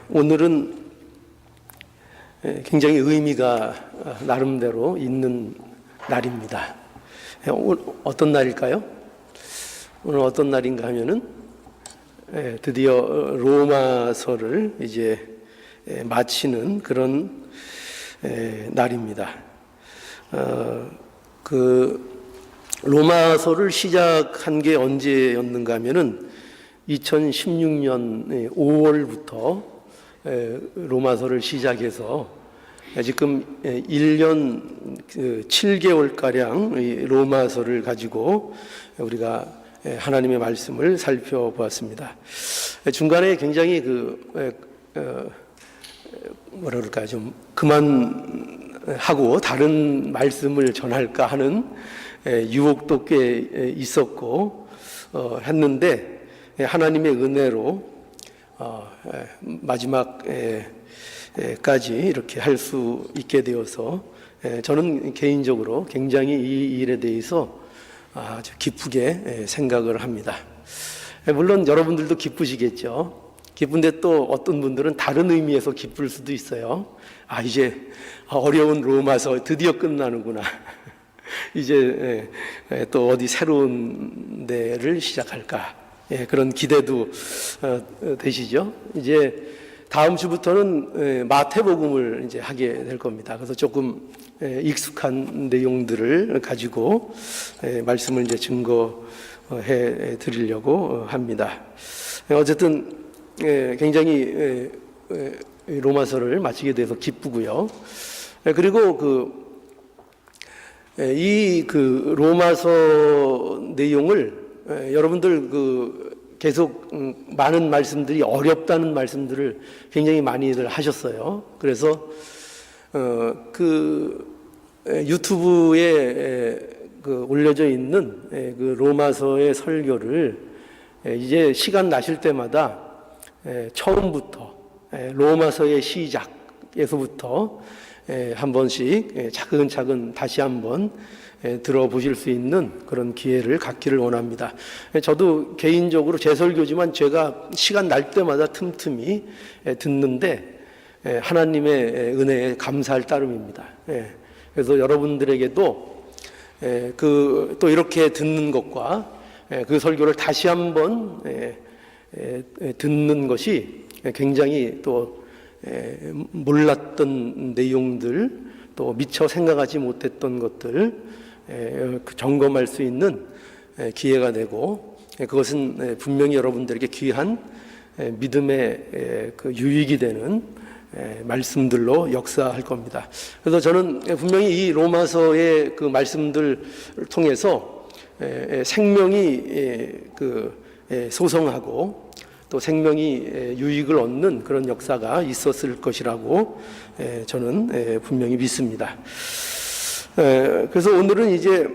오늘은 굉장히 의미가 나름대로 있는 날입니다. 오늘 어떤 날일까요? 오늘 어떤 날인가 하면은 드디어 로마서를 이제 마치는 그런 날입니다. 그 로마서를 시작한 게 언제였는가 하면은 2016년 5월부터 로마서를 시작해서 지금 1년 7개월가량 로마서를 가지고 우리가 하나님의 말씀을 살펴보았습니다. 중간에 굉장히 뭐라 그럴까, 좀 그만하고 다른 말씀을 전할까 하는 유혹도 꽤 있었고 했는데 하나님의 은혜로 마지막까지 이렇게 할 수 있게 되어서 저는 개인적으로 굉장히 이 일에 대해서 아주 기쁘게 생각을 합니다. 물론 여러분들도 기쁘시겠죠. 기쁜데 또 어떤 분들은 다른 의미에서 기쁠 수도 있어요. 이제 어려운 로마서 드디어 끝나는구나. 이제 또 어디 새로운 데를 시작할까. 그런 기대도 되시죠? 이제 다음 주부터는 마태복음을 이제 하게 될 겁니다. 그래서 조금 익숙한 내용들을 가지고 말씀을 이제 증거해 드리려고 합니다. 어쨌든 굉장히 로마서를 마치게 돼서 기쁘고요. 그리고 이 로마서 내용을 여러분들 계속 많은 말씀들이 어렵다는 말씀들을 굉장히 많이들 하셨어요. 그래서 유튜브에 올려져 있는 그 로마서의 설교를 이제 시간 나실 때마다 처음부터 로마서의 시작에서부터 한 번씩 차근차근 다시 한번 들어보실 수 있는 그런 기회를 갖기를 원합니다. 저도 개인적으로 제 설교지만 제가 시간 날 때마다 틈틈이 듣는데 하나님의 은혜에 감사할 따름입니다. 그래서 여러분들에게도 또 이렇게 듣는 것과 그 설교를 다시 한번 듣는 것이 굉장히 또 몰랐던 내용들, 또 미처 생각하지 못했던 것들 점검할 수 있는 기회가 되고, 그것은 분명히 여러분들에게 귀한 믿음의 유익이 되는 말씀들로 역사할 겁니다. 그래서 저는 분명히 이 로마서의 그 말씀들을 통해서 생명이 소성하고 또 생명이 유익을 얻는 그런 역사가 있었을 것이라고 저는 분명히 믿습니다. 그래서 오늘은 이제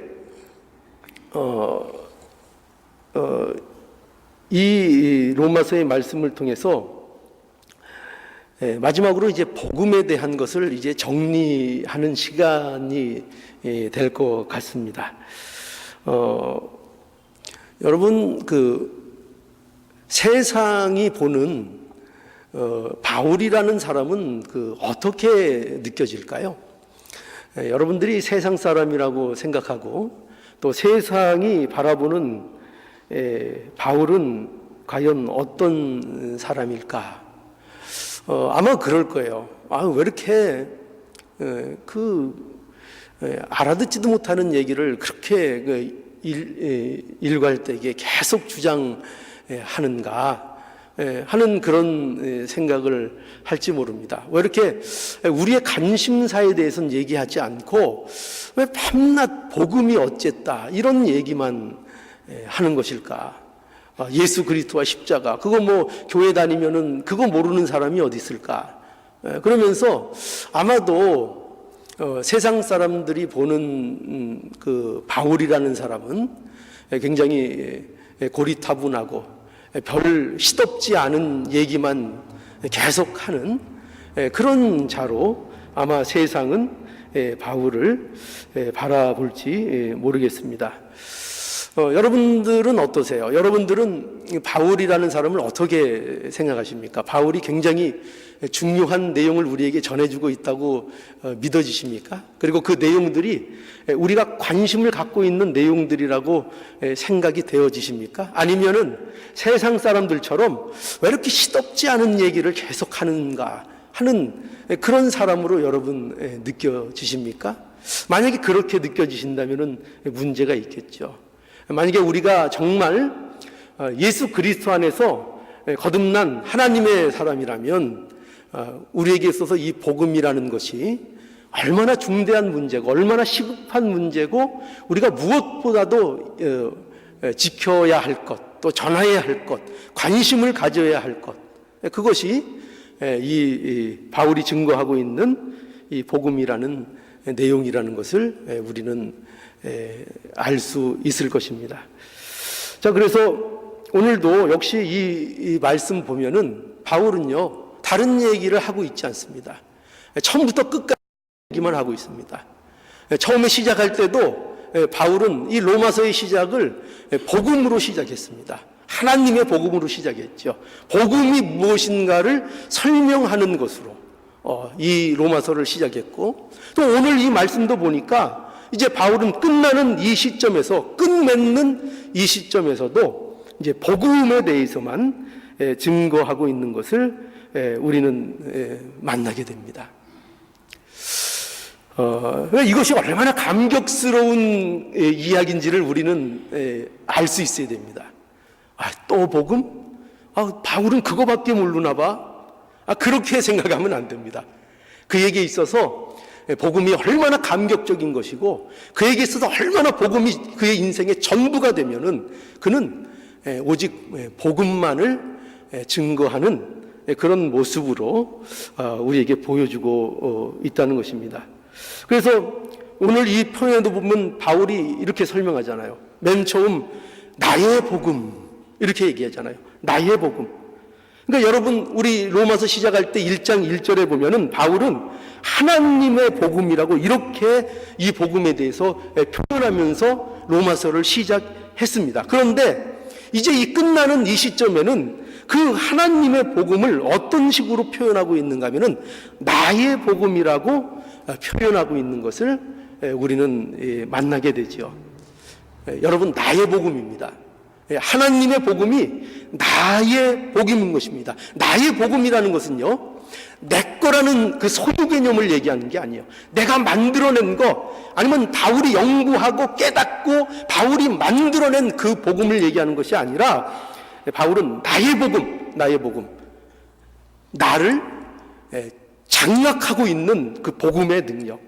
이 로마서의 말씀을 통해서 마지막으로 이제 복음에 대한 것을 이제 정리하는 시간이 될 것 같습니다. 여러분, 세상이 보는 바울이라는 사람은 어떻게 느껴질까요? 여러분들이 세상 사람이라고 생각하고 또 세상이 바라보는 바울은 과연 어떤 사람일까? 아마 그럴 거예요. 왜 이렇게 알아듣지도 못하는 얘기를 그렇게 일괄되게 계속 주장하는가 하는 그런 생각을 할지 모릅니다. 왜 이렇게 우리의 관심사에 대해서는 얘기하지 않고 왜 밤낮 복음이 어쨌다 이런 얘기만 하는 것일까? 예수 그리스도와 십자가, 그거 교회 다니면은 그거 모르는 사람이 어디 있을까? 그러면서 아마도 세상 사람들이 보는 바울이라는 사람은 굉장히 고리타분하고 별 시덥지 않은 얘기만 계속하는 그런 자로 아마 세상은 바울을 바라볼지 모르겠습니다. 여러분들은 어떠세요? 여러분들은 바울이라는 사람을 어떻게 생각하십니까? 바울이 굉장히 중요한 내용을 우리에게 전해주고 있다고 믿어지십니까? 그리고 그 내용들이 우리가 관심을 갖고 있는 내용들이라고 생각이 되어지십니까? 아니면은 세상 사람들처럼 왜 이렇게 시덥지 않은 얘기를 계속 하는가 하는 그런 사람으로 여러분 느껴지십니까? 만약에 그렇게 느껴지신다면은 문제가 있겠죠. 만약에 우리가 정말 예수 그리스도 안에서 거듭난 하나님의 사람이라면 우리에게 있어서 이 복음이라는 것이 얼마나 중대한 문제고 얼마나 시급한 문제고 우리가 무엇보다도 지켜야 할 것, 또 전해야 할 것, 관심을 가져야 할 것, 그것이 이 바울이 증거하고 있는 이 복음이라는 내용이라는 것을 우리는 알 수 있을 것입니다. 자, 그래서 오늘도 역시 이 말씀 보면은 바울은요 다른 얘기를 하고 있지 않습니다. 처음부터 끝까지 얘기만 하고 있습니다. 처음에 시작할 때도 바울은 이 로마서의 시작을 복음으로 시작했습니다. 하나님의 복음으로 시작했죠. 복음이 무엇인가를 설명하는 것으로 이 로마서를 시작했고, 또 오늘 이 말씀도 보니까 이제 바울은 끝나는 이 시점에서, 끝맺는 이 시점에서도 이제 복음에 대해서만 증거하고 있는 것을 우리는 만나게 됩니다. 이것이 얼마나 감격스러운 이야기인지를 우리는 알 수 있어야 됩니다. 또 복음? 바울은 그거밖에 모르나 봐. 그렇게 생각하면 안 됩니다. 그에게 있어서 복음이 얼마나 감격적인 것이고 그에게 있어서 얼마나 복음이 그의 인생의 전부가 되면은 그는 오직 복음만을 증거하는 그런 모습으로 우리에게 보여주고 있다는 것입니다. 그래서 오늘 이 표현도 보면 바울이 이렇게 설명하잖아요. 맨 처음 나의 복음 이렇게 얘기하잖아요. 나의 복음. 그러니까 여러분 우리 로마서 시작할 때 1장 1절에 보면은 바울은 하나님의 복음이라고 이렇게 이 복음에 대해서 표현하면서 로마서를 시작했습니다. 그런데 이제 이 끝나는 이 시점에는 그 하나님의 복음을 어떤 식으로 표현하고 있는가 하면은 나의 복음이라고 표현하고 있는 것을 우리는 만나게 되죠. 여러분 나의 복음입니다. 하나님의 복음이 나의 복음인 것입니다. 나의 복음이라는 것은요, 내 거라는 그 소유 개념을 얘기하는 게 아니에요. 내가 만들어낸 거, 아니면 바울이 연구하고 깨닫고 바울이 만들어낸 그 복음을 얘기하는 것이 아니라 바울은 나의 복음, 나의 복음, 나를 장악하고 있는 그 복음의 능력,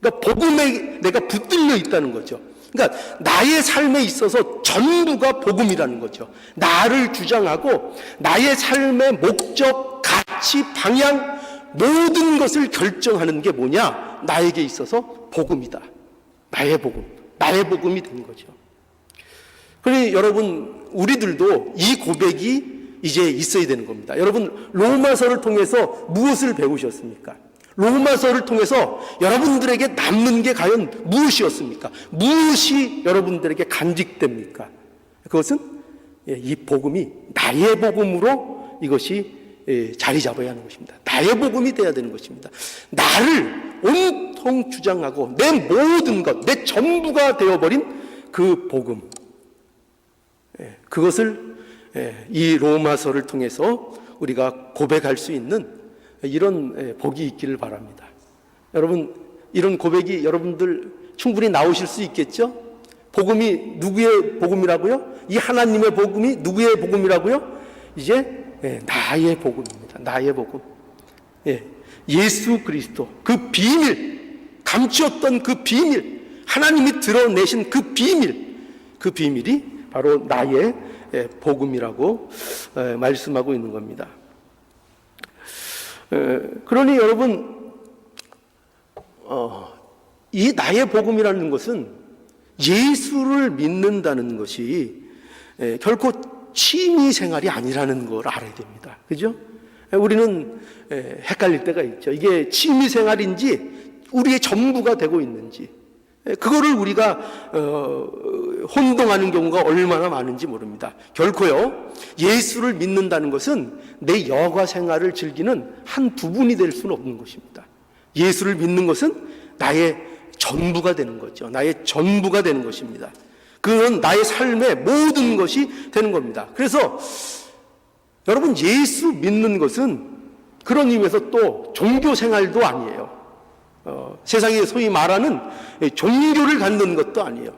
그러니까 복음에 내가 붙들려 있다는 거죠. 그러니까 나의 삶에 있어서 전부가 복음이라는 거죠. 나를 주장하고 나의 삶의 목적, 가치, 방향, 모든 것을 결정하는 게 뭐냐? 나에게 있어서 복음이다. 나의 복음, 나의 복음이 된 거죠. 그러니 여러분 우리들도 이 고백이 이제 있어야 되는 겁니다. 여러분 로마서를 통해서 무엇을 배우셨습니까? 로마서를 통해서 여러분들에게 남는 게 과연 무엇이었습니까? 무엇이 여러분들에게 간직됩니까? 그것은 이 복음이 나의 복음으로 이것이 자리 잡아야 하는 것입니다. 나의 복음이 돼야 되는 것입니다. 나를 온통 주장하고 내 모든 것, 내 전부가 되어버린 그 복음, 그것을 이 로마서를 통해서 우리가 고백할 수 있는 이런 복이 있기를 바랍니다. 여러분 이런 고백이 여러분들 충분히 나오실 수 있겠죠? 복음이 누구의 복음이라고요? 이 하나님의 복음이 누구의 복음이라고요? 이제 나의 복음입니다. 나의 복음. 예수 그리스도 그 비밀, 감추었던 그 비밀, 하나님이 드러내신 그 비밀, 그 비밀이 바로 나의 복음이라고 말씀하고 있는 겁니다. 그러니 여러분 이 나의 복음이라는 것은 예수를 믿는다는 것이 결코 취미 생활이 아니라는 걸 알아야 됩니다. 그죠? 우리는 헷갈릴 때가 있죠. 이게 취미 생활인지 우리의 전부가 되고 있는지. 그거를 우리가 혼동하는 경우가 얼마나 많은지 모릅니다. 결코요, 예수를 믿는다는 것은 내 여가 생활을 즐기는 한 부분이 될 수는 없는 것입니다. 예수를 믿는 것은 나의 전부가 되는 거죠. 나의 전부가 되는 것입니다. 그건 나의 삶의 모든 것이 되는 겁니다. 그래서 여러분, 예수 믿는 것은 그런 의미에서 또 종교 생활도 아니에요. 세상에 소위 말하는 종교를 갖는 것도 아니에요.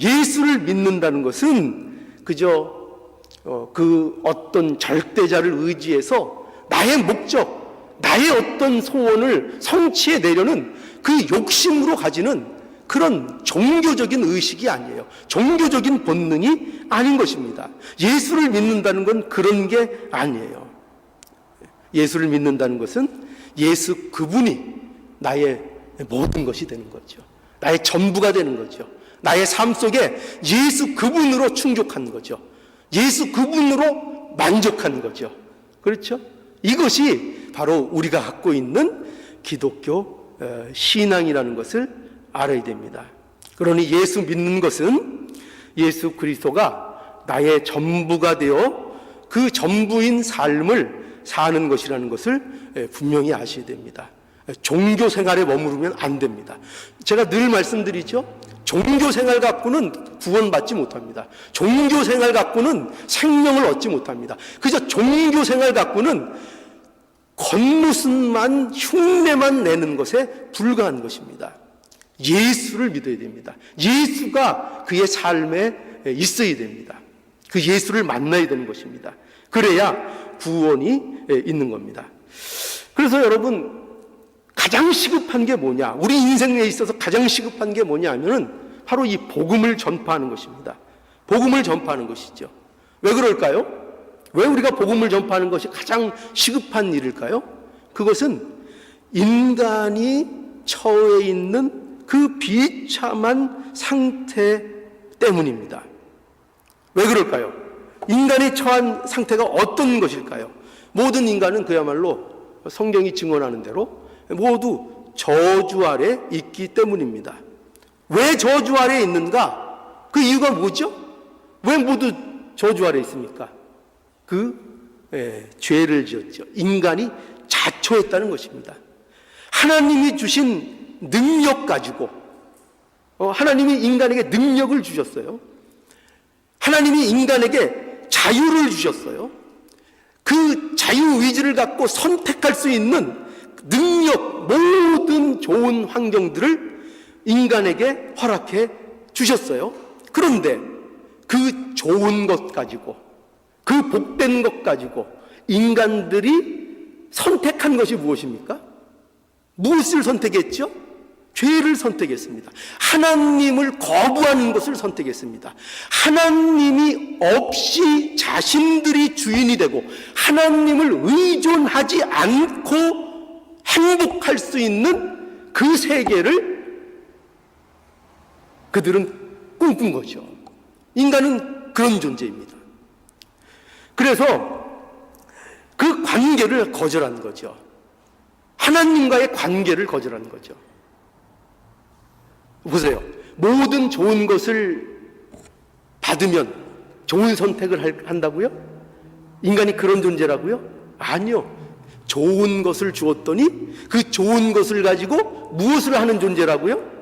예수를 믿는다는 것은 그저 그 어떤 절대자를 의지해서 나의 목적, 나의 어떤 소원을 성취해 내려는 그 욕심으로 가지는 그런 종교적인 의식이 아니에요. 종교적인 본능이 아닌 것입니다. 예수를 믿는다는 건 그런 게 아니에요. 예수를 믿는다는 것은 예수 그분이 나의 모든 것이 되는 거죠. 나의 전부가 되는 거죠. 나의 삶 속에 예수 그분으로 충족하는 거죠. 예수 그분으로 만족하는 거죠. 그렇죠? 이것이 바로 우리가 갖고 있는 기독교 신앙이라는 것을 알아야 됩니다. 그러니 예수 믿는 것은 예수 그리스도가 나의 전부가 되어 그 전부인 삶을 사는 것이라는 것을 분명히 아셔야 됩니다. 종교 생활에 머무르면 안 됩니다. 제가 늘 말씀드리죠. 종교 생활 갖고는 구원받지 못합니다. 종교 생활 갖고는 생명을 얻지 못합니다. 그저 종교 생활 갖고는 겉모습만, 흉내만 내는 것에 불과한 것입니다. 예수를 믿어야 됩니다. 예수가 그의 삶에 있어야 됩니다. 그 예수를 만나야 되는 것입니다. 그래야 구원이 있는 겁니다. 그래서 여러분, 가장 시급한 게 뭐냐? 우리 인생에 있어서 가장 시급한 게 뭐냐 하면은 바로 이 복음을 전파하는 것입니다. 복음을 전파하는 것이죠. 왜 그럴까요? 왜 우리가 복음을 전파하는 것이 가장 시급한 일일까요? 그것은 인간이 처해 있는 그 비참한 상태 때문입니다. 왜 그럴까요? 인간이 처한 상태가 어떤 것일까요? 모든 인간은 그야말로 성경이 증언하는 대로 모두 저주 아래 있기 때문입니다. 왜 저주 아래 있는가? 그 이유가 뭐죠? 왜 모두 저주 아래 있습니까? 죄를 지었죠. 인간이 자초했다는 것입니다. 하나님이 주신 능력 가지고 하나님이 인간에게 능력을 주셨어요. 하나님이 인간에게 자유를 주셨어요. 그 자유의지를 갖고 선택할 수 있는 능력, 모든 좋은 환경들을 인간에게 허락해 주셨어요. 그런데 그 좋은 것 가지고, 그 복된 것 가지고 인간들이 선택한 것이 무엇입니까? 무엇을 선택했죠? 죄를 선택했습니다. 하나님을 거부하는 것을 선택했습니다. 하나님이 없이 자신들이 주인이 되고 하나님을 의존하지 않고 행복할 수 있는 그 세계를 그들은 꿈꾼 거죠. 인간은 그런 존재입니다. 그래서 그 관계를 거절한 거죠. 하나님과의 관계를 거절한 거죠. 보세요. 모든 좋은 것을 받으면 좋은 선택을 한다고요? 인간이 그런 존재라고요? 아니요. 좋은 것을 주었더니 그 좋은 것을 가지고 무엇을 하는 존재라고요?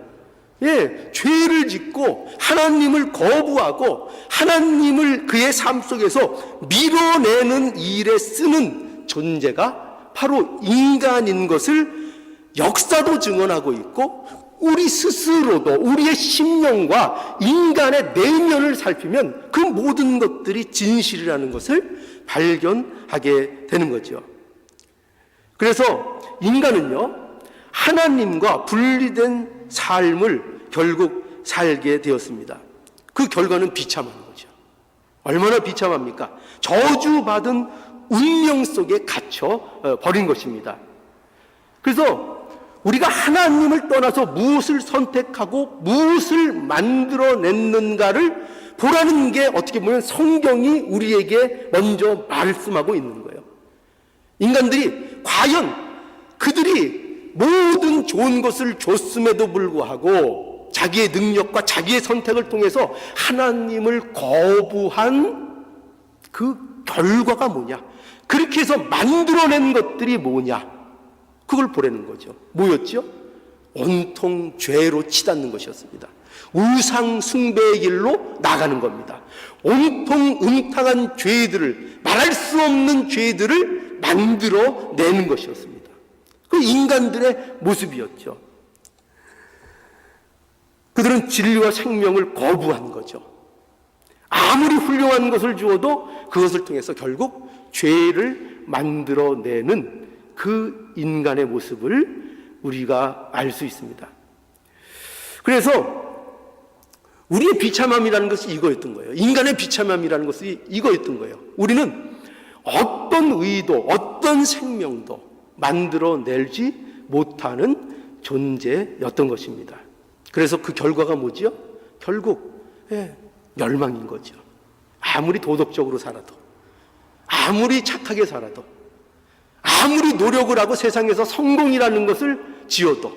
죄를 짓고 하나님을 거부하고 하나님을 그의 삶 속에서 밀어내는 일에 쓰는 존재가 바로 인간인 것을 역사도 증언하고 있고 우리 스스로도 우리의 심령과 인간의 내면을 살피면 그 모든 것들이 진실이라는 것을 발견하게 되는 거죠. 그래서 인간은요, 하나님과 분리된 삶을 결국 살게 되었습니다. 그 결과는 비참한 거죠. 얼마나 비참합니까? 저주받은 운명 속에 갇혀 버린 것입니다. 그래서 우리가 하나님을 떠나서 무엇을 선택하고 무엇을 만들어냈는가를 보라는 게 어떻게 보면 성경이 우리에게 먼저 말씀하고 있는 거예요. 인간들이 과연 그들이 모든 좋은 것을 줬음에도 불구하고 자기의 능력과 자기의 선택을 통해서 하나님을 거부한 그 결과가 뭐냐? 그렇게 해서 만들어낸 것들이 뭐냐? 그걸 보라는 거죠. 뭐였죠? 온통 죄로 치닫는 것이었습니다. 우상 숭배의 길로 나가는 겁니다. 온통 음탕한 죄들을, 말할 수 없는 죄들을 만들어내는 것이었습니다. 그 인간들의 모습이었죠. 그들은 진리와 생명을 거부한 거죠. 아무리 훌륭한 것을 주어도 그것을 통해서 결국 죄를 만들어내는 그 인간의 모습을 우리가 알 수 있습니다. 그래서 우리의 비참함이라는 것이 이거였던 거예요. 인간의 비참함이라는 것이 이거였던 거예요. 우리는 어떤 의도, 어떤 생명도 만들어내지 못하는 존재였던 것입니다. 그래서 그 결과가 뭐지요? 결국 멸망인 거죠. 아무리 도덕적으로 살아도, 아무리 착하게 살아도, 아무리 노력을 하고 세상에서 성공이라는 것을 지어도,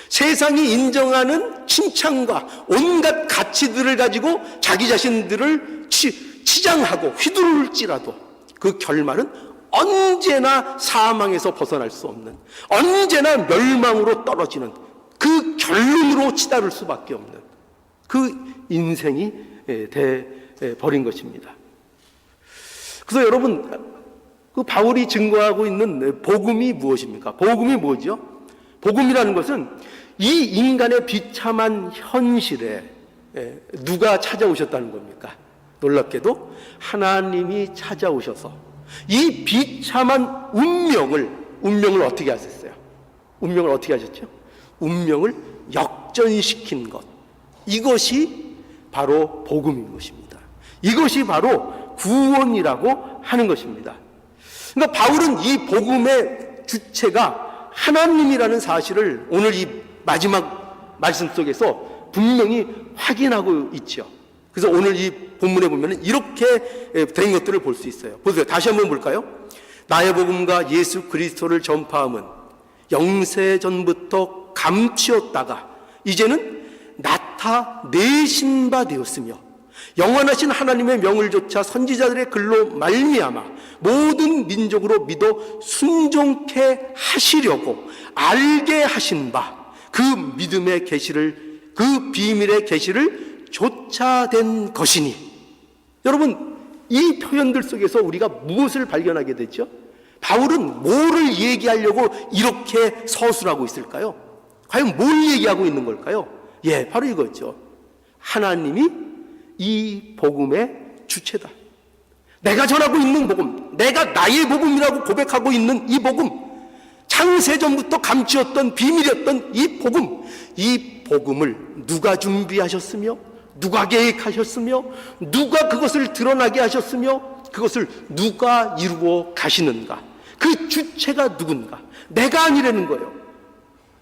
세상이 인정하는 칭찬과 온갖 가치들을 가지고 자기 자신들을 치장하고 휘두를지라도 그 결말은 언제나 사망에서 벗어날 수 없는, 언제나 멸망으로 떨어지는 그 결론으로 치달을 수밖에 없는 그 인생이 돼 버린 것입니다. 그래서 여러분, 그 바울이 증거하고 있는 복음이 무엇입니까? 복음이 뭐죠? 복음이라는 것은 이 인간의 비참한 현실에 누가 찾아오셨다는 겁니까? 놀랍게도 하나님이 찾아오셔서 이 비참한 운명을 어떻게 하셨어요? 운명을 어떻게 하셨죠? 운명을 역전시킨 것. 이것이 바로 복음인 것입니다. 이것이 바로 구원이라고 하는 것입니다. 그러니까 바울은 이 복음의 주체가 하나님이라는 사실을 오늘 이 마지막 말씀 속에서 분명히 확인하고 있죠. 그래서 오늘 이 본문에 보면 이렇게 된 것들을 볼 수 있어요. 보세요. 다시 한번 볼까요? 나의 복음과 예수 그리스도를 전파함은 영세전부터 감추었다가 이제는 나타내신 바 되었으며 영원하신 하나님의 명을 조차 선지자들의 글로 말미암아 모든 민족으로 믿어 순종케 하시려고 알게 하신 바 그 믿음의 계시를, 그 비밀의 계시를 쫓아된 것이니. 여러분, 이 표현들 속에서 우리가 무엇을 발견하게 됐죠? 바울은 뭐를 얘기하려고 이렇게 서술하고 있을까요? 과연 뭘 얘기하고 있는 걸까요? 바로 이거죠. 하나님이 이 복음의 주체다. 내가 전하고 있는 복음, 내가 나의 복음이라고 고백하고 있는 이 복음, 창세전부터 감추었던 비밀이었던 이 복음을 누가 준비하셨으며, 누가 계획하셨으며, 누가 그것을 드러나게 하셨으며, 그것을 누가 이루어 가시는가? 그 주체가 누군가? 내가 아니라는 거예요.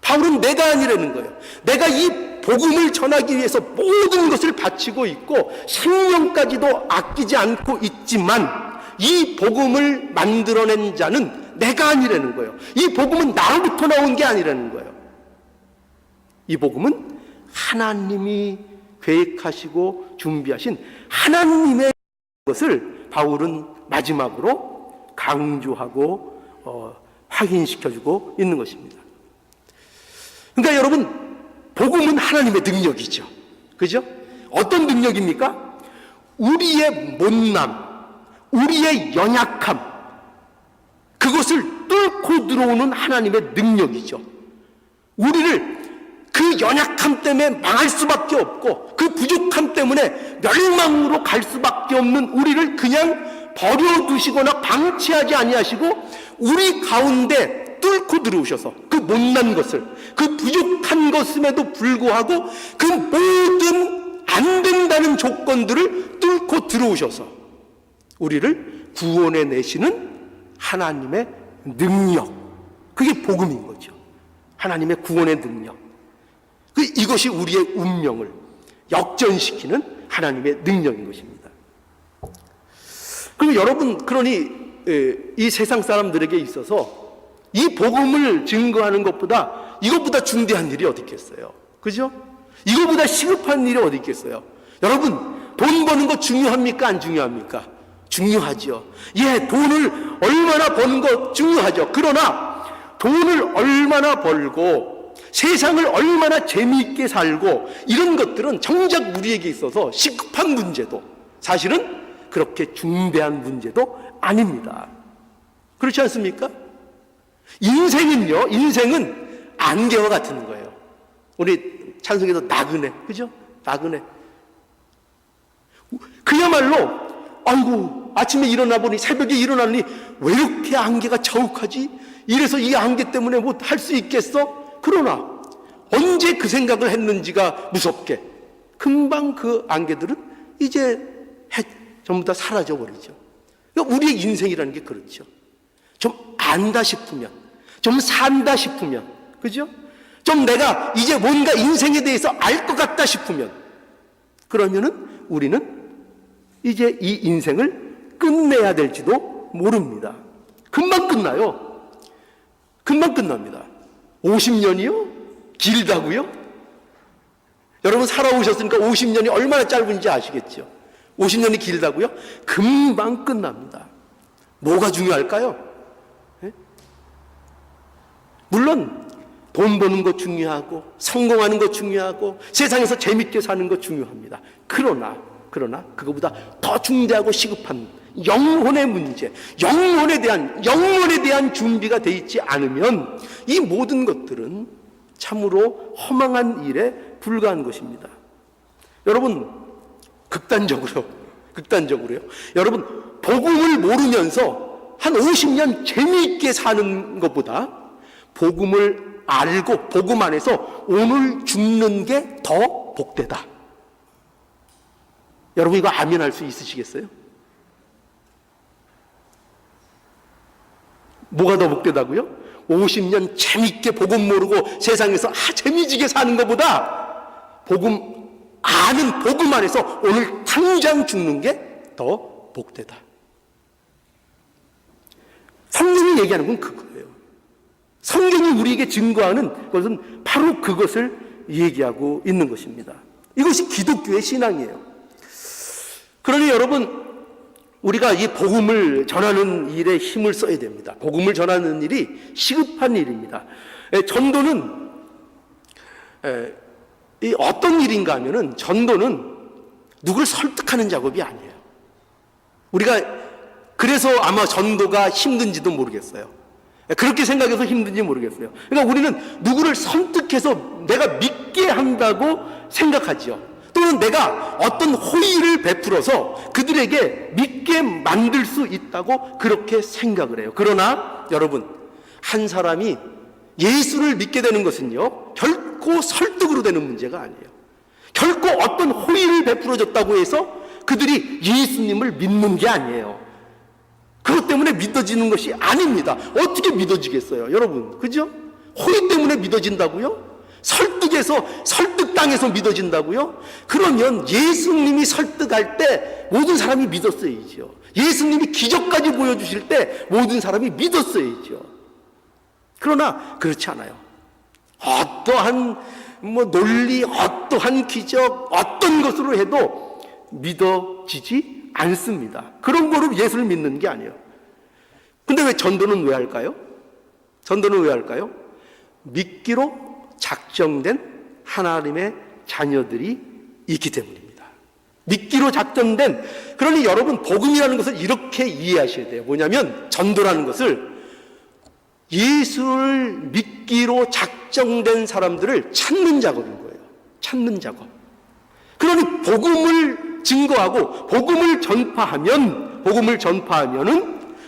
바울은 내가 아니라는 거예요. 내가 이 복음을 전하기 위해서 모든 것을 바치고 있고 생명까지도 아끼지 않고 있지만 이 복음을 만들어낸 자는 내가 아니라는 거예요. 이 복음은 나로부터 나온 게 아니라는 거예요. 이 복음은 하나님이 계획하시고 준비하신 하나님의 것을 바울은 마지막으로 강조하고 확인시켜주고 있는 것입니다. 그러니까 여러분, 복음은 하나님의 능력이죠. 그죠? 어떤 능력입니까? 우리의 못남, 우리의 연약함, 그것을 뚫고 들어오는 하나님의 능력이죠. 우리를 그 연약함 때문에 망할 수밖에 없고 그 부족함 때문에 멸망으로 갈 수밖에 없는 우리를 그냥 버려두시거나 방치하지 아니하시고 우리 가운데 뚫고 들어오셔서 그 못난 것을, 그 부족한 것임에도 불구하고 그 모든 안 된다는 조건들을 뚫고 들어오셔서 우리를 구원해 내시는 하나님의 능력, 그게 복음인 거죠. 하나님의 구원의 능력, 이것이 우리의 운명을 역전시키는 하나님의 능력인 것입니다. 그럼 여러분, 그러니 이 세상 사람들에게 있어서 이 복음을 증거하는 것보다 이것보다 중대한 일이 어디 있겠어요? 그죠? 이거보다 시급한 일이 어디 있겠어요? 여러분, 돈 버는 거 중요합니까? 안 중요합니까? 중요하죠. 예, 돈을 얼마나 버는 거 중요하죠. 그러나 돈을 얼마나 벌고 세상을 얼마나 재미있게 살고 이런 것들은 정작 우리에게 있어서 시급한 문제도 사실은 그렇게 중대한 문제도 아닙니다. 그렇지 않습니까? 인생은 안개와 같은 거예요. 우리 찬송에도 나그네, 그죠? 나그네. 그야말로 아이고 아침에 일어나 보니 새벽에 일어나니 왜 이렇게 안개가 자욱하지? 이래서 이 안개 때문에 뭐 할 수 있겠어? 그러나 언제 그 생각을 했는지가 무섭게 금방 그 안개들은 이제 전부 다 사라져 버리죠. 그러니까 우리의 인생이라는 게 그렇죠. 좀 안다 싶으면, 좀 산다 싶으면, 그죠? 좀 내가 이제 뭔가 인생에 대해서 알 것 같다 싶으면, 그러면은 우리는 이제 이 인생을 끝내야 될지도 모릅니다. 금방 끝나요. 금방 끝납니다. 50년이요? 길다고요? 여러분 살아오셨으니까 50년이 얼마나 짧은지 아시겠죠? 50년이 길다고요? 금방 끝납니다. 뭐가 중요할까요? 네? 물론 돈 버는 거 중요하고 성공하는 거 중요하고 세상에서 재밌게 사는 거 중요합니다. 그러나 그거보다 더 중대하고 시급한 영혼의 문제, 영혼에 대한 준비가 돼 있지 않으면 이 모든 것들은 참으로 허망한 일에 불과한 것입니다. 여러분 극단적으로요. 여러분 복음을 모르면서 한 50년 재미있게 사는 것보다 복음을 알고 복음 안에서 오늘 죽는 게 더 복되다. 여러분 이거 아멘 할 수 있으시겠어요? 뭐가 더 복되다고요? 50년 재밌게 복음 모르고 세상에서 재미지게 사는 것보다 복음 안에서 오늘 당장 죽는 게 더 복되다. 성경이 얘기하는 건 그거예요. 성경이 우리에게 증거하는 것은 바로 그것을 얘기하고 있는 것입니다. 이것이 기독교의 신앙이에요. 그러니 여러분 우리가 이 복음을 전하는 일에 힘을 써야 됩니다. 복음을 전하는 일이 시급한 일입니다. 전도는 어떤 일인가 하면은 전도는 누구를 설득하는 작업이 아니에요. 우리가 그래서 아마 전도가 힘든지도 모르겠어요. 그렇게 생각해서 힘든지 모르겠어요. 그러니까 우리는 누구를 선택해서 내가 믿게 한다고 생각하죠. 또는 내가 어떤 호의를 베풀어서 그들에게 믿게 만들 수 있다고 그렇게 생각을 해요. 그러나 여러분, 한 사람이 예수를 믿게 되는 것은요, 결코 설득으로 되는 문제가 아니에요. 결코 어떤 호의를 베풀어줬다고 해서 그들이 예수님을 믿는 게 아니에요. 그것 때문에 믿어지는 것이 아닙니다. 어떻게 믿어지겠어요, 여러분? 그죠? 호의 때문에 믿어진다고요? 설득당해서 믿어진다고요? 그러면 예수님이 설득할 때 모든 사람이 믿었어야죠. 예수님이 기적까지 보여주실 때 모든 사람이 믿었어야죠. 그러나 그렇지 않아요. 어떠한 논리, 어떠한 기적, 어떤 것으로 해도 믿어지지 않습니다. 그런 거로 예수를 믿는 게 아니에요. 근데 왜 전도는 왜 할까요? 전도는 왜 할까요? 믿기로 작정된 하나님의 자녀들이 있기 때문입니다. 믿기로 작정된, 그러니 여러분 복음이라는 것을 이렇게 이해하셔야 돼요. 뭐냐면 전도라는 것을 예수를 믿기로 작정된 사람들을 찾는 작업인 거예요. 찾는 작업. 그러니 복음을 증거하고 복음을 전파하면은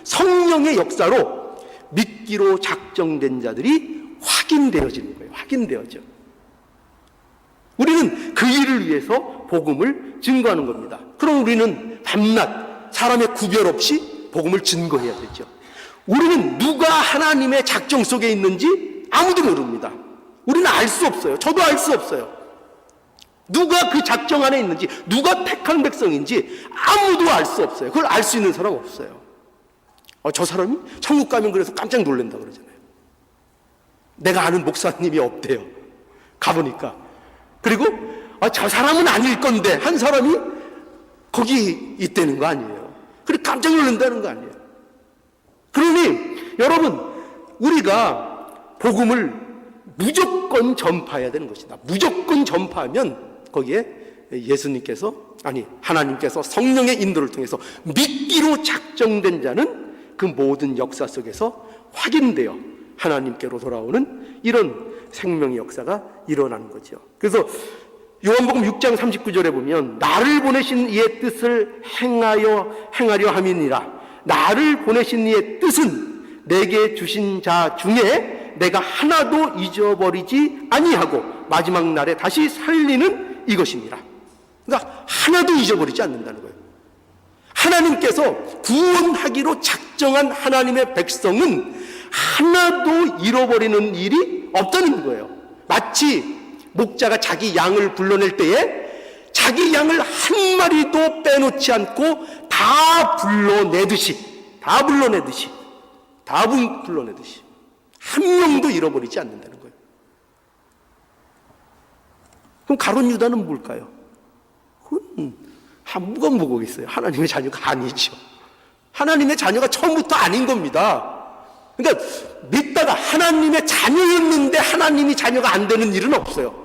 성령의 역사로 믿기로 작정된 자들이 확인되어지는 거예요. 확인되어져. 우리는 그 일을 위해서 복음을 증거하는 겁니다. 그럼 우리는 밤낮 사람의 구별 없이 복음을 증거해야 되죠. 우리는 누가 하나님의 작정 속에 있는지 아무도 모릅니다. 우리는 알 수 없어요. 저도 알 수 없어요. 누가 그 작정 안에 있는지, 누가 택한 백성인지 아무도 알 수 없어요. 그걸 알 수 있는 사람 없어요. 저 사람이 천국 가면 그래서 깜짝 놀란다 그러잖아요. 내가 아는 목사님이 없대요. 가보니까 그리고 저 사람은 아닐 건데 한 사람이 거기 있다는 거 아니에요. 그리고 깜짝 놀란다는 거 아니에요. 그러니 여러분, 우리가 복음을 무조건 전파해야 되는 것이다. 무조건 전파하면 거기에 하나님께서 성령의 인도를 통해서 믿기로 작정된 자는 그 모든 역사 속에서 확인되어 하나님께로 돌아오는 이런 생명의 역사가 일어나는 거죠. 그래서 요한복음 6장 39절에 보면 나를 보내신 이의 뜻을 행하려 함이니라. 나를 보내신 이의 뜻은 내게 주신 자 중에 내가 하나도 잊어버리지 아니하고 마지막 날에 다시 살리는 이것이니라. 그러니까 하나도 잊어버리지 않는다는 거예요. 하나님께서 구원하기로 작정한 하나님의 백성은 하나도 잃어버리는 일이 없다는 거예요. 마치 목자가 자기 양을 불러낼 때에 자기 양을 한 마리도 빼놓지 않고 다 불러내듯이 한 명도 잃어버리지 않는다는 거예요. 그럼 가룟 유다는 뭘까요? 그건 누가 뭐겠어요? 하나님의 자녀가 아니죠. 하나님의 자녀가 처음부터 아닌 겁니다. 그러니까 믿다가 하나님의 자녀였는데 하나님이 자녀가 안 되는 일은 없어요.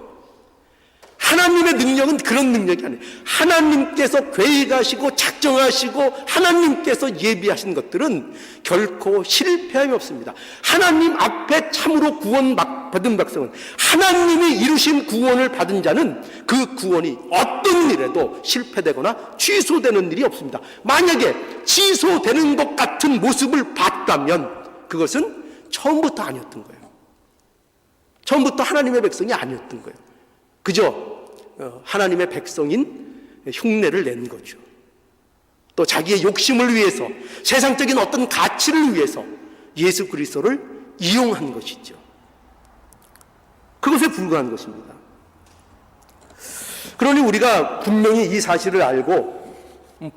하나님의 능력은 그런 능력이 아니에요. 하나님께서 계획하시고 작정하시고 하나님께서 예비하신 것들은 결코 실패함이 없습니다. 하나님 앞에 참으로 구원받은 백성은, 하나님이 이루신 구원을 받은 자는 그 구원이 어떤 일에도 실패되거나 취소되는 일이 없습니다. 만약에 취소되는 것 같은 모습을 봤다면 그것은 처음부터 아니었던 거예요. 처음부터 하나님의 백성이 아니었던 거예요. 그저 하나님의 백성인 흉내를 낸 거죠. 또 자기의 욕심을 위해서, 세상적인 어떤 가치를 위해서 예수 그리스도를 이용한 것이죠. 그것에 불과한 것입니다. 그러니 우리가 분명히 이 사실을 알고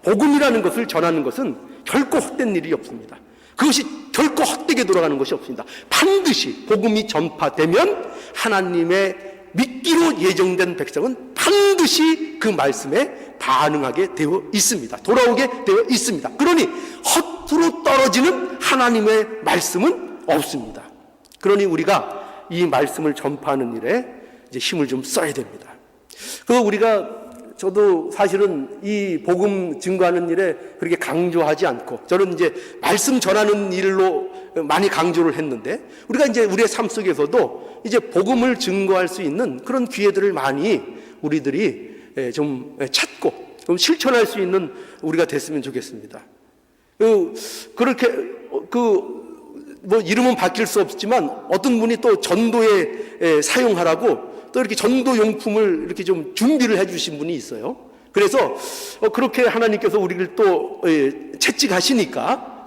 복음이라는 것을 전하는 것은 결코 헛된 일이 없습니다. 그것이 결코 헛되게 돌아가는 것이 없습니다. 반드시 복음이 전파되면 하나님의 믿기로 예정된 백성은 반드시 그 말씀에 반응하게 되어 있습니다. 돌아오게 되어 있습니다. 그러니 헛으로 떨어지는 하나님의 말씀은 없습니다. 그러니 우리가 이 말씀을 전파하는 일에 이제 힘을 좀 써야 됩니다. 그래서 저도 사실은 이 복음 증거하는 일에 그렇게 강조하지 않고, 저는 이제 말씀 전하는 일로 많이 강조를 했는데, 우리가 이제 우리의 삶 속에서도 이제 복음을 증거할 수 있는 그런 기회들을 많이 우리들이 좀 찾고 좀 실천할 수 있는 우리가 됐으면 좋겠습니다. 그렇게 이름은 바뀔 수 없지만 어떤 분이 또 전도에 사용하라고 또 이렇게 전도 용품을 이렇게 좀 준비를 해주신 분이 있어요. 그래서 그렇게 하나님께서 우리를 또 채찍하시니까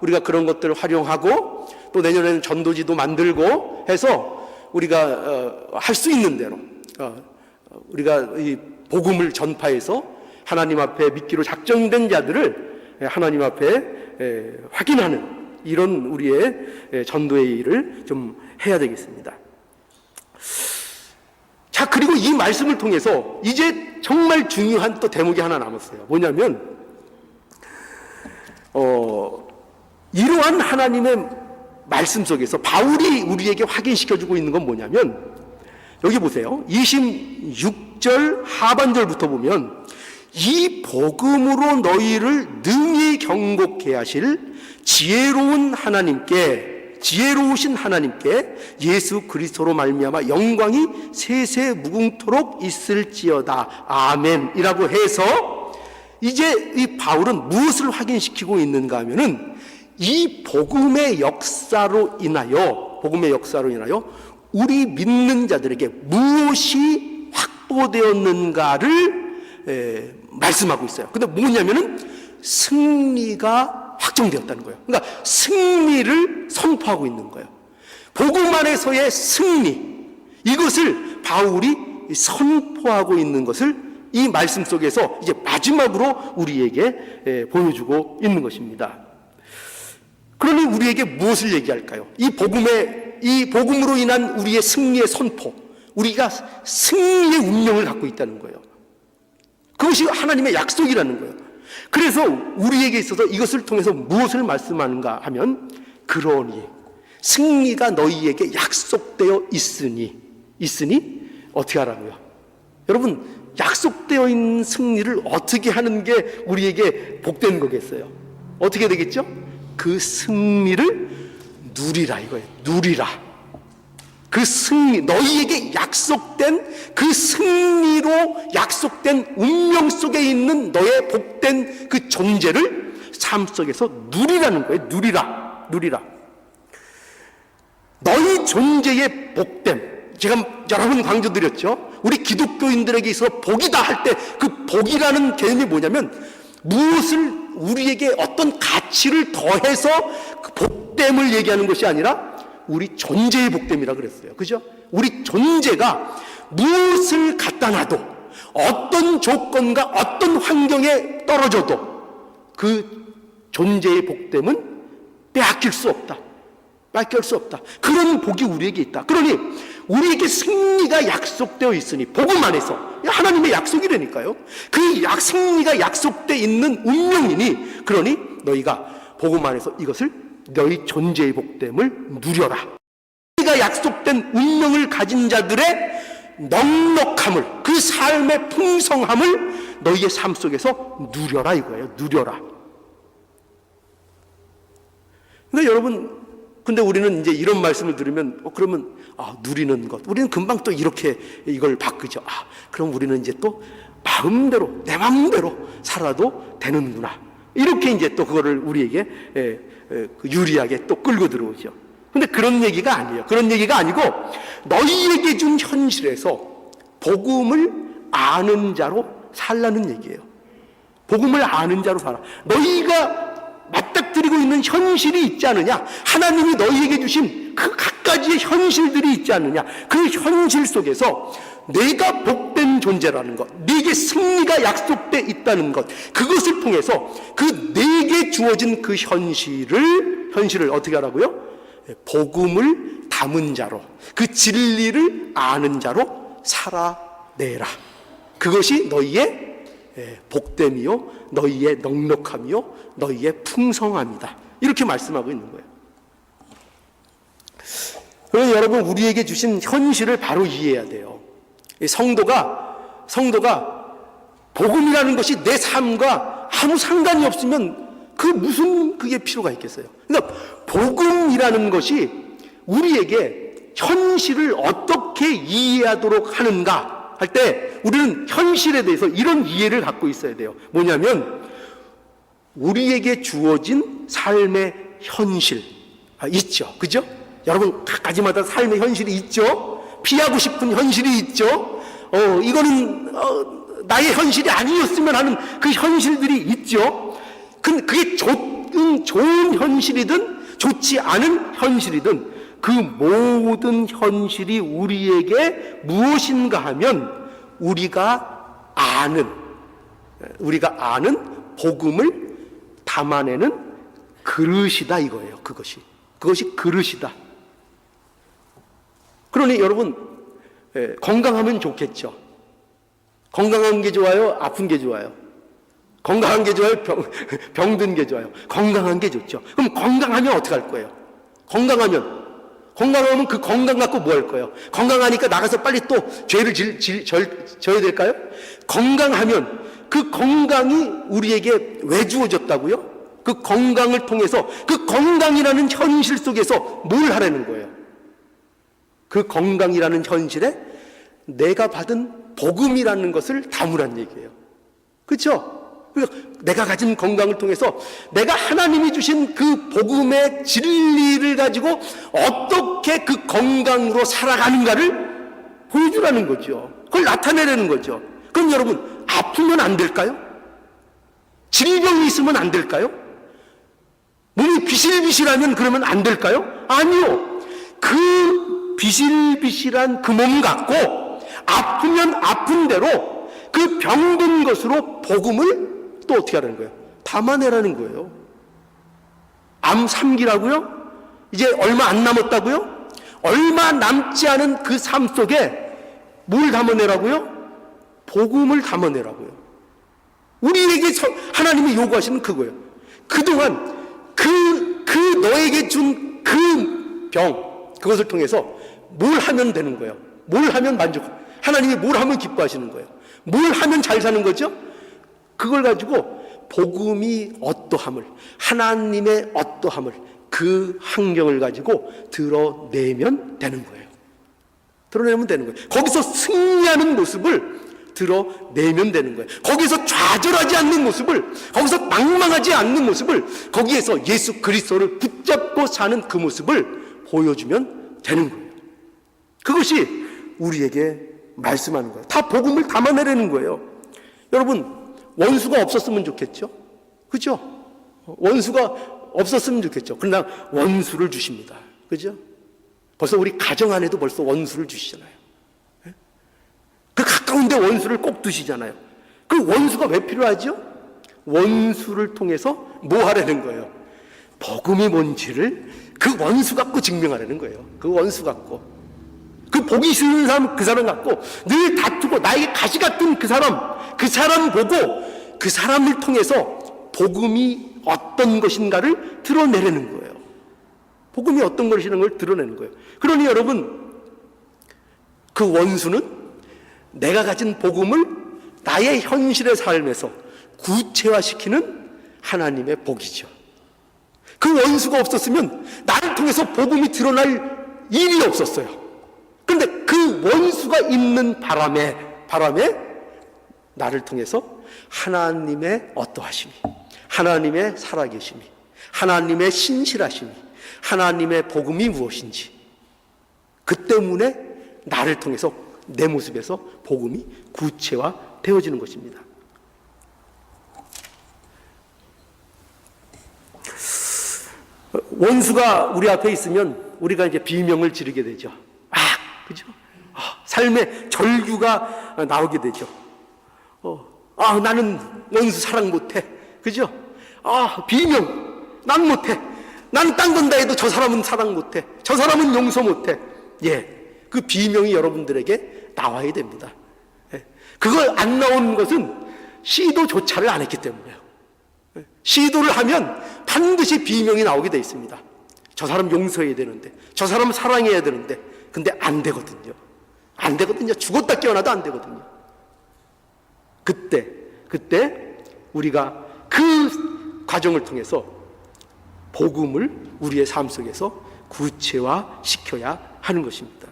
우리가 그런 것들을 활용하고 또 내년에는 전도지도 만들고 해서 우리가 할 수 있는 대로 우리가 이 복음을 전파해서 하나님 앞에 믿기로 작정된 자들을 하나님 앞에 확인하는 이런 우리의 전도의 일을 좀 해야 되겠습니다. 자, 그리고 이 말씀을 통해서 이제 정말 중요한 또 대목이 하나 남았어요. 뭐냐면 이러한 하나님의 말씀 속에서 바울이 우리에게 확인시켜주고 있는 건 뭐냐면, 여기 보세요. 26절 하반절부터 보면 이 복음으로 너희를 능히 경고케 하실 지혜로우신 하나님께 예수 그리스도로 말미암아 영광이 세세 무궁토록 있을지어다. 아멘이라고 해서 이제 이 바울은 무엇을 확인시키고 있는가 하면은 이 복음의 역사로 인하여 우리 믿는 자들에게 무엇이 확보되었는가를 말씀하고 있어요. 근데 뭐냐면은 승리가 확정되었다는 거예요. 그러니까 승리를 선포하고 있는 거예요. 복음 안에서의 승리, 이것을 바울이 선포하고 있는 것을 이 말씀 속에서 이제 마지막으로 우리에게 보여주고 있는 것입니다. 그러니 우리에게 무엇을 얘기할까요? 이 복음으로 인한 우리의 승리의 선포, 우리가 승리의 운명을 갖고 있다는 거예요. 그것이 하나님의 약속이라는 거예요. 그래서 우리에게 있어서 이것을 통해서 무엇을 말씀하는가 하면, 그러니 승리가 너희에게 약속되어 있으니 어떻게 하라고요? 여러분, 약속되어 있는 승리를 어떻게 하는 게 우리에게 복된 거겠어요? 어떻게 되겠죠? 그 승리를 누리라 이거예요. 누리라. 그 승리, 너희에게 약속된 그 승리로 약속된 운명 속에 있는 너의 복된 그 존재를 삶 속에서 누리라는 거예요. 누리라. 너희 존재의 복됨. 제가 여러 번 강조드렸죠. 우리 기독교인들에게 있어서 복이다 할 때 그 복이라는 개념이 뭐냐면, 무엇을 우리에게 어떤 가치를 더해서 그 복됨을 얘기하는 것이 아니라 우리 존재의 복됨이라 그랬어요. 그죠? 우리 존재가 무엇을 갖다 놔도, 어떤 조건과 어떤 환경에 떨어져도 그 존재의 복됨은 빼앗길 수 없다. 그런 복이 우리에게 있다. 그러니 우리에게 승리가 약속되어 있으니, 복음 안에서 하나님의 약속이라니까요. 그 승리가 약속되어 있는 운명이니, 그러니 너희가 복음 안에서 이것을 너희 존재의 복됨을 누려라. 승리가 약속된 운명을 가진 자들의 넉넉함을, 그 삶의 풍성함을 너희의 삶 속에서 누려라 이거예요. 누려라. 그러니까 여러분, 근데 우리는 이제 이런 말씀을 들으면 그러면 누리는 것, 우리는 금방 또 이렇게 이걸 바꾸죠. 그럼 우리는 이제 또 마음대로, 내 마음대로 살아도 되는구나, 이렇게 이제 또 그거를 우리에게 유리하게 또 끌고 들어오죠. 근데 그런 얘기가 아니에요. 그런 얘기가 아니고, 너희에게 준 현실에서 복음을 아는 자로 살라는 얘기예요. 복음을 아는 자로 살아. 너희가 맞닥뜨리고 있는 현실이 있지 않느냐, 하나님이 너희에게 주신 그 갖가지의 현실들이 있지 않느냐, 그 현실 속에서 내가 복된 존재라는 것, 내게 승리가 약속돼 있다는 것, 그것을 통해서 그 내게 주어진 그 현실을 어떻게 하라고요? 복음을 담은 자로, 그 진리를 아는 자로 살아내라. 그것이 너희의 복됨이요, 너희의 넉넉함이요, 너희의 풍성함이다. 이렇게 말씀하고 있는 거예요. 그러니 여러분, 우리에게 주신 현실을 바로 이해해야 돼요. 성도가 복음이라는 것이 내 삶과 아무 상관이 없으면 무슨 그게 필요가 있겠어요? 그러니까 복음이라는 것이 우리에게 현실을 어떻게 이해하도록 하는가 할 때, 우리는 현실에 대해서 이런 이해를 갖고 있어야 돼요. 뭐냐면, 우리에게 주어진 삶의 현실 있죠. 그죠? 여러분, 각가지마다 삶의 현실이 있죠. 피하고 싶은 현실이 있죠. 이거는 나의 현실이 아니었으면 하는 그 현실들이 있죠. 그게 좋은 현실이든 좋지 않은 현실이든 그 모든 현실이 우리에게 무엇인가 하면 우리가 아는 복음을 담아내는 그릇이다 이거예요. 그것이 그릇이다. 그러니 여러분, 건강하면 좋겠죠. 건강한 게 좋아요? 아픈 게 좋아요? 건강한 게 좋아요? 병든 게 좋아요? 건강한 게 좋죠. 그럼 건강하면 어떻게 할 거예요? 건강하면 그 건강 갖고 뭐 할 거예요? 건강하니까 나가서 빨리 또 죄를 져야 될까요? 건강하면 그 건강이 우리에게 왜 주어졌다고요? 그 건강을 통해서, 그 건강이라는 현실 속에서 뭘 하라는 거예요? 그 건강이라는 현실에 내가 받은 복음이라는 것을 담으란 얘기예요. 그렇죠? 내가 가진 건강을 통해서 내가 하나님이 주신 그 복음의 진리를 가지고 어떻게 그 건강으로 살아가는가를 보여주라는 거죠. 그걸 나타내라는 거죠. 그럼 여러분, 아프면 안 될까요? 질병이 있으면 안 될까요? 몸이 비실비실하면 그러면 안 될까요? 아니요. 그 비실비실한 그 몸 갖고 아프면 아픈 대로 그 병든 것으로 복음을 또 어떻게 하라는 거예요? 담아내라는 거예요. 암 3기라고요? 이제 얼마 안 남았다고요? 얼마 남지 않은 그 삶 속에 뭘 담아내라고요? 복음을 담아내라고요. 우리에게 하나님이 요구하시는 그거예요. 그동안 너에게 준 그 병, 그것을 통해서 뭘 하면 되는 거예요? 뭘 하면 하나님이 뭘 하면 기뻐하시는 거예요? 뭘 하면 잘 사는 거죠? 그걸 가지고 복음이 어떠함을, 하나님의 어떠함을, 그 환경을 가지고 드러내면 되는 거예요. 드러내면 되는 거예요. 거기서 승리하는 모습을 드러내면 되는 거예요. 거기서 좌절하지 않는 모습을, 거기서 망망하지 않는 모습을, 거기에서 예수 그리스도를 붙잡고 사는 그 모습을 보여주면 되는 거예요. 그것이 우리에게 말씀하는 거예요. 다 복음을 담아내려는 거예요. 여러분, 원수가 없었으면 좋겠죠? 그죠? 원수가 없었으면 좋겠죠. 그러나 원수를 주십니다. 그죠? 벌써 우리 가정 안에도 벌써 원수를 주시잖아요. 그 가까운데 원수를 꼭 두시잖아요. 그 원수가 왜 필요하죠? 원수를 통해서 뭐 하려는 거예요? 복음이 뭔지를 그 원수 갖고 증명하려는 거예요. 그 원수 갖고. 그 보기 싫은 사람, 그 사람 갖고 늘 다투고 나에게 가시 같은 그 사람 보고 그 사람을 통해서 복음이 어떤 것인가를 드러내려는 거예요. 복음이 어떤 것이라는 걸 드러내는 거예요. 그러니 여러분, 그 원수는 내가 가진 복음을 나의 현실의 삶에서 구체화시키는 하나님의 복이죠. 그 원수가 없었으면 나를 통해서 복음이 드러날 일이 없었어요. 그런데 그 원수가 있는 바람에 나를 통해서 하나님의 어떠하심이, 하나님의 살아계심이, 하나님의 신실하심이, 하나님의 복음이 무엇인지, 그 때문에 나를 통해서 내 모습에서 복음이 구체화되어지는 것입니다. 원수가 우리 앞에 있으면 우리가 이제 비명을 지르게 되죠. 그죠? 삶의 절규가 나오게 되죠. 나는 원수 사랑 못해. 그죠? 비명. 난 못해. 난 딴 건 다 해도 저 사람은 사랑 못해. 저 사람은 용서 못해. 그 비명이 여러분들에게 나와야 됩니다. 그걸 안 나오는 것은 시도조차를 안 했기 때문에요. 시도를 하면 반드시 비명이 나오게 되어 있습니다. 저 사람 용서해야 되는데, 저 사람 사랑해야 되는데, 근데 안 되거든요. 안 되거든요. 죽었다 깨어나도 안 되거든요. 그때 우리가 그 과정을 통해서 복음을 우리의 삶 속에서 구체화시켜야 하는 것입니다.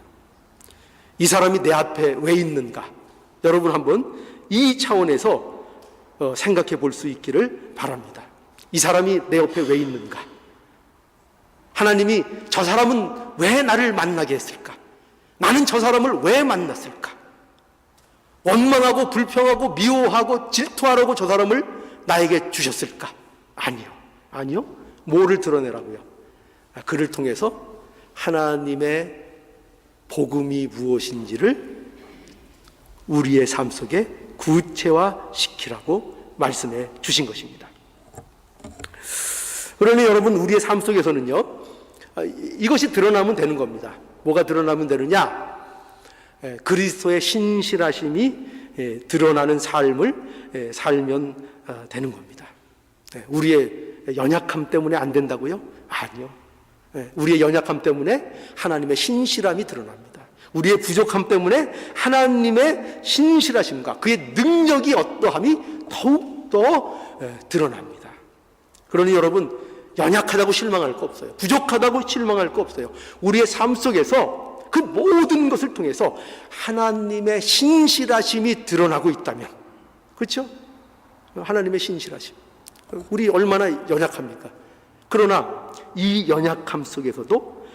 이 사람이 내 앞에 왜 있는가? 여러분 한번 이 차원에서 생각해 볼 수 있기를 바랍니다. 이 사람이 내 옆에 왜 있는가? 하나님이 저 사람은 왜 나를 만나게 했을까? 나는 저 사람을 왜 만났을까? 원망하고 불평하고 미워하고 질투하라고 저 사람을 나에게 주셨을까? 아니요. 뭐를 드러내라고요? 그를 통해서 하나님의 복음이 무엇인지를 우리의 삶 속에 구체화시키라고 말씀해 주신 것입니다. 그러니 여러분, 우리의 삶 속에서는요, 이것이 드러나면 되는 겁니다. 뭐가 드러나면 되느냐? 그리스도의 신실하심이 드러나는 삶을 살면 되는 겁니다. 우리의 연약함 때문에 안 된다고요? 아니요. 우리의 연약함 때문에 하나님의 신실함이 드러납니다. 우리의 부족함 때문에 하나님의 신실하심과 그의 능력이 어떠함이 더욱더 드러납니다. 그러니 여러분, 연약하다고 실망할 거 없어요. 부족하다고 실망할 거 없어요. 우리의 삶 속에서 그 모든 것을 통해서 하나님의 신실하심이 드러나고 있다면, 그렇죠? 하나님의 신실하심. 우리 얼마나 연약합니까? 그러나 이 연약함 속에서도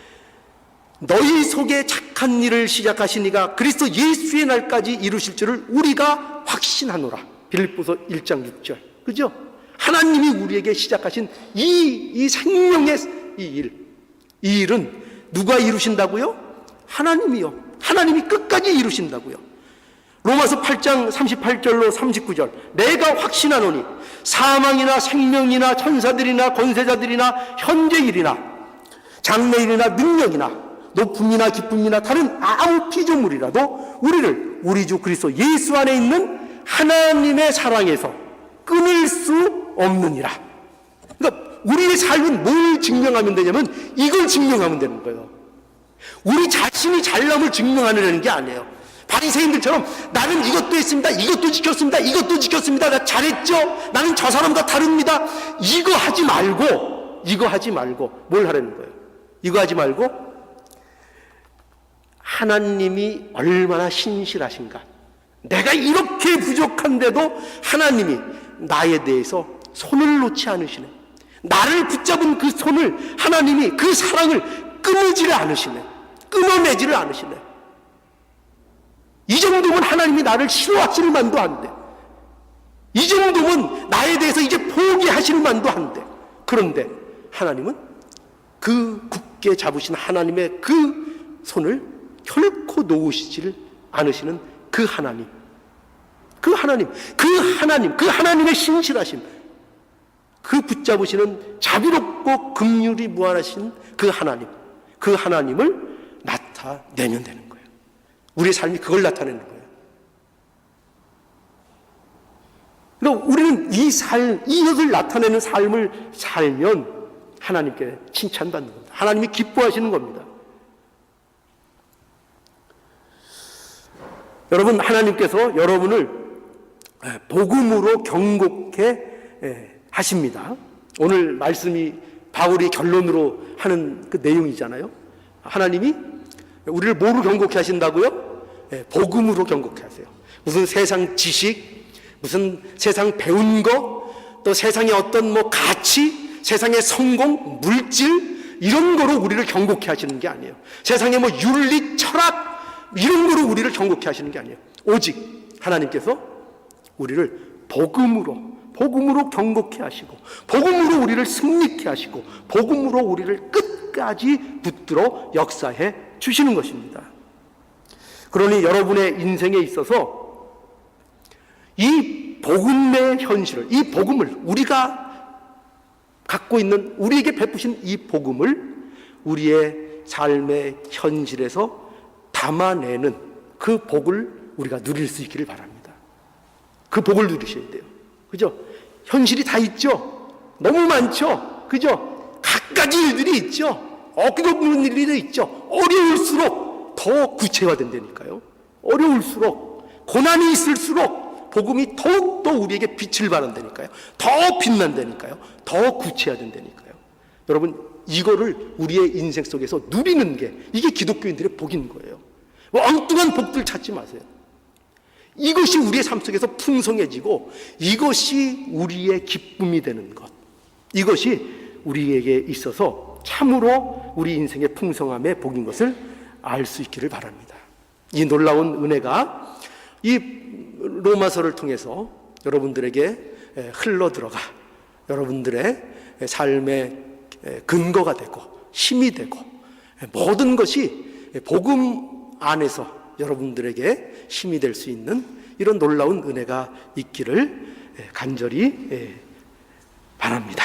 너희 속에 착한 일을 시작하시니가 그리스도 예수의 날까지 이루실 줄을 우리가 확신하노라. 빌립보서 1장 6절. 그죠? 하나님이 우리에게 시작하신 이 생명의 이 일은 누가 이루신다고요? 하나님이요. 하나님이 끝까지 이루신다고요. 로마서 8장 38절로 39절. 내가 확신하노니 사망이나 생명이나 천사들이나 권세자들이나 현재 일이나 장래일이나 능력이나 높음이나 기쁨이나 다른 아무 피조물이라도 우리를 우리 주 그리스도 예수 안에 있는 하나님의 사랑에서 끊을 수 없느니라. 그러니까 우리의 삶은 뭘 증명하면 되냐면 이걸 증명하면 되는 거예요. 우리 자신이 잘남을 증명하려는 게 아니에요. 바리새인들처럼 나는 이것도 했습니다, 이것도 지켰습니다, 이것도 지켰습니다, 나 잘했죠, 나는 저 사람과 다릅니다, 이거 하지 말고 뭘 하라는 거예요? 이거 하지 말고 하나님이 얼마나 신실하신가, 내가 이렇게 부족한데도 하나님이 나에 대해서 손을 놓지 않으시네, 나를 붙잡은 그 손을 하나님이 그 사랑을 끊어지를 않으시네, 끊어내지를 않으시네. 이 정도면 하나님이 나를 싫어하실 만도 한데, 이 정도면 나에 대해서 이제 포기하실 만도 한데, 그런데 하나님은 그 굳게 잡으신 하나님의 그 손을 결코 놓으시지를 않으시는 그 하나님, 그 하나님의 신실하심, 그 붙잡으시는 자비롭고 긍휼이 무한하신 그 하나님을 나타내면 되는 거예요. 우리의 삶이 그걸 나타내는 거예요. 그러니까 우리는 이것을 나타내는 삶을 살면 하나님께 칭찬받는 겁니다. 하나님이 기뻐하시는 겁니다. 여러분, 하나님께서 여러분을 복음으로 경고케 하십니다. 오늘 말씀이 바울이 결론으로 하는 그 내용이잖아요. 하나님이 우리를 뭐로 경고케 하신다고요? 복음으로 경고케 하세요. 무슨 세상 지식, 무슨 세상 배운 거, 또 세상의 어떤 가치, 세상의 성공, 물질, 이런 거로 우리를 경고케 하시는 게 아니에요. 세상의 윤리, 철학, 이런 거로 우리를 경고케 하시는 게 아니에요. 오직 하나님께서 우리를 복음으로 경고케 하시고, 복음으로 우리를 승리케 하시고, 복음으로 우리를 끝까지 붙들어 역사해 주시는 것입니다. 그러니 여러분의 인생에 있어서 이 복음의 현실을, 이 복음을, 우리가 갖고 있는, 우리에게 베푸신 이 복음을 우리의 삶의 현실에서 담아내는 그 복을 우리가 누릴 수 있기를 바랍니다. 그 복을 누리셔야 돼요. 그죠? 현실이 다 있죠? 너무 많죠? 그죠? 갖가지 일들이 있죠? 어기없는 일들이 있죠? 어려울수록 더 구체화된다니까요. 어려울수록, 고난이 있을수록 복음이 더욱더 우리에게 빛을 발한다니까요. 더 빛난다니까요. 더 구체화된다니까요. 여러분, 이거를 우리의 인생 속에서 누리는 게, 이게 기독교인들의 복인 거예요. 엉뚱한 복들 찾지 마세요. 이것이 우리의 삶 속에서 풍성해지고, 이것이 우리의 기쁨이 되는 것, 이것이 우리에게 있어서 참으로 우리 인생의 풍성함의 복인 것을 알 수 있기를 바랍니다. 이 놀라운 은혜가 이 로마서를 통해서 여러분들에게 흘러들어가 여러분들의 삶의 근거가 되고 힘이 되고, 모든 것이 복음 안에서 여러분들에게 힘이 될 수 있는 이런 놀라운 은혜가 있기를 간절히 바랍니다.